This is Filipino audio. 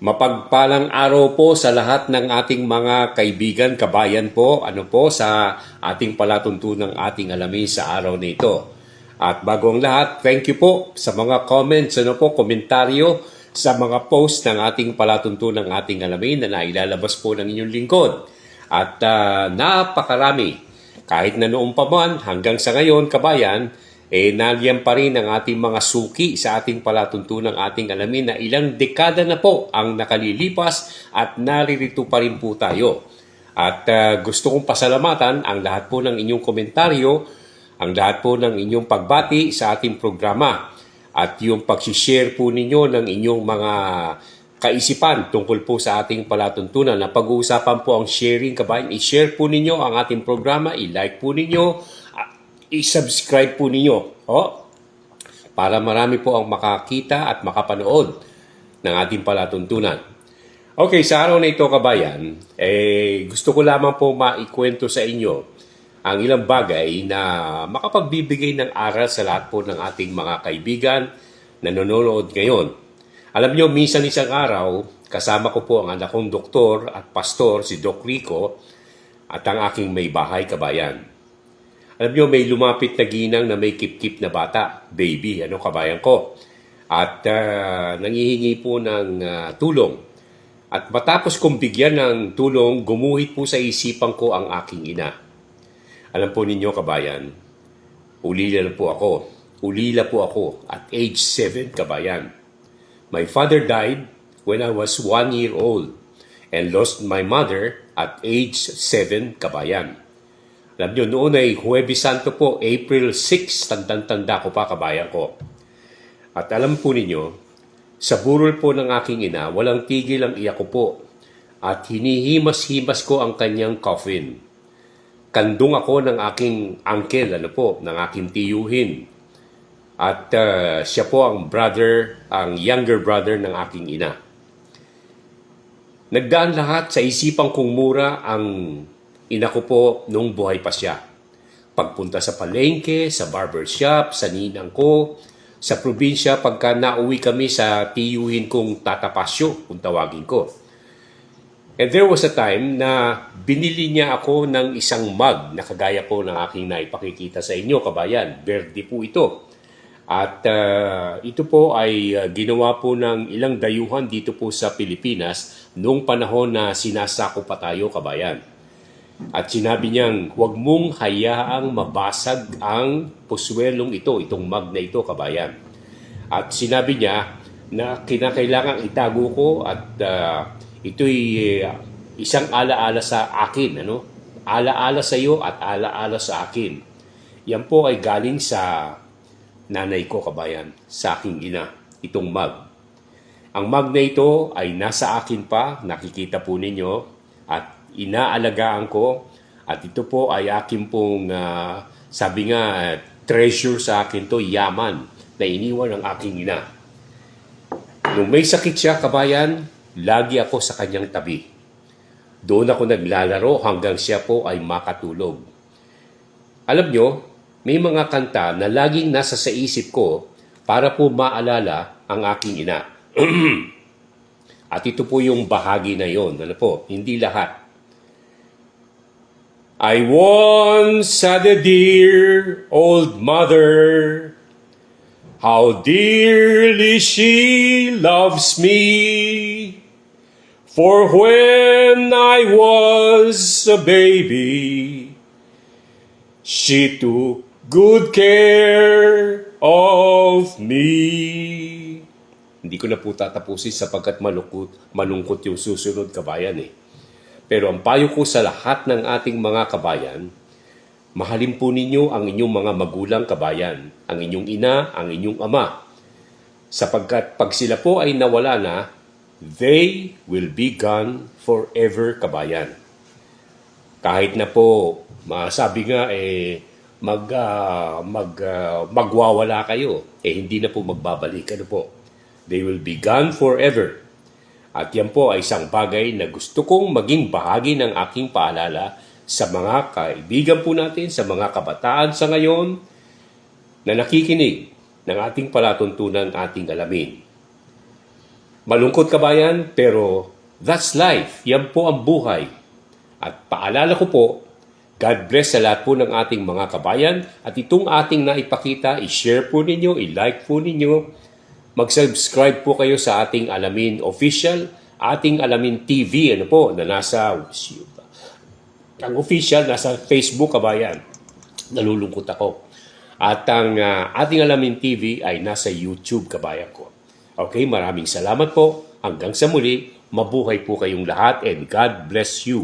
Mapagpalang araw po sa lahat ng ating mga kaibigan, kabayan po, sa ating palatuntunang ating alamin sa araw na ito. At bago ang lahat, thank you po sa mga comments, komentaryo sa mga post ng ating palatuntunang ating alamin na nailalabas po ng inyong lingkod. At napakarami, kahit na noong pa man hanggang sa ngayon, kabayan, nandiyan pa rin ang ating mga suki sa ating palatuntunang ating alamin na ilang dekada na po ang nakalilipas at naririto pa rin po tayo. At gusto kong pasalamatan ang lahat po ng inyong komentaryo, ang lahat po ng inyong pagbati sa ating programa at yung pag-share po ninyo ng inyong mga kaisipan tungkol po sa ating palatuntunan. Na pag-uusapan po ang sharing, kabayan, i-share po ninyo ang ating programa, i-like po ninyo, i-subscribe po ninyo para marami po ang makakita at makapanood ng ating palatuntunan. Okay, sa araw na ito, kabayan, gusto ko lamang po maikwento sa inyo ang ilang bagay na makapagbibigay ng aral sa lahat po ng ating mga kaibigan na nanonood ngayon. Alam nyo, minsan isang araw, kasama ko po ang anak kong doktor at pastor, si Doc Rico, at ang aking may bahay, kabayan. Alam nyo, may lumapit na ginang na may kip-kip na bata, baby, kabayan ko. At nangihingi po ng tulong. At matapos kong bigyan ng tulong, gumuhit po sa isipan ko ang aking ina. Alam po ninyo, kabayan, ulila po ako at age 7, kabayan. My father died when I was 1 year old and lost my mother at age 7, kabayan. Alam nyo, noon ay Huwebes Santo po, April 6, tandang-tanda ko pa, kabayan ko. At alam po ninyo, sa burol po ng aking ina, walang tigil ang iyak ko po. At hinihimas-himas ko ang kanyang coffin. Kandung ako ng aking uncle, ng aking tiyuhin. At siya po ang younger brother ng aking ina. Nagdaan lahat sa isipan kong mura ang ina ko po nung buhay pa siya. Pagpunta sa palengke, sa barbershop, sa ninang ko, sa probinsya pagka nauwi kami sa tiyuhin kong tatapasyo, kung tawagin ko. And there was a time na binili niya ako ng isang mug na kagaya po ng aking naipakikita sa inyo, kabayan. Verde po ito. At ito po ay ginawa po ng ilang dayuhan dito po sa Pilipinas noong panahon na sinasako pa tayo, kabayan. At sinabi niyang, huwag mong hayaang mabasag ang puswelong ito, itong mug na ito, kabayan. At sinabi niya na kinakailangang itago ko at ito'y isang alaala sa akin, Alaala sa iyo at alaala sa akin. Yan po ay galing sa nanay ko, kabayan, sa aking ina, itong mug. Ang mug na ito ay nasa akin pa, nakikita po ninyo, at inaalagaan ko, at ito po ay akin pong, sabi nga, treasure sa akin to, yaman, na iniwan ng aking ina. Nung may sakit siya, kabayan, lagi ako sa kanyang tabi. Doon ako naglalaro hanggang siya po ay makatulog. Alam nyo, may mga kanta na laging nasa sa isip ko para po maalala ang aking ina. At ito po yung bahagi na yon, hindi lahat. I once had a dear old mother, how dearly she loves me. For when I was a baby, she took good care of me. Hindi ko na po tatapusin sapagkat malungkot yung susunod, kabayan Pero ang payo ko sa lahat ng ating mga kabayan, mahalin po ninyo ang inyong mga magulang, kabayan, ang inyong ina, ang inyong ama. Sapagkat pag sila po ay nawala na, they will be gone forever, kabayan. Kahit na po, masabi nga, magwawala kayo, hindi na po magbabalik, They will be gone forever. At yan po ay isang bagay na gusto kong maging bahagi ng aking paalala sa mga kaibigan po natin, sa mga kabataan sa ngayon na nakikinig ng ating palatuntunan, ating alamin. Malungkot kabayan, pero that's life. Yan po ang buhay. At paalala ko po, God bless sa lahat po ng ating mga kabayan. At itong ating naipakita, i-share po ninyo, i-like po ninyo. Mag-subscribe po kayo sa ating Alamin Official, ating Alamin TV, ano po, na nasa, ang official, nasa Facebook kabayan. Nalulungkot ako. At ang ating Alamin TV ay nasa YouTube kabayan ko. Okay, maraming salamat po. Hanggang sa muli, mabuhay po kayong lahat and God bless you.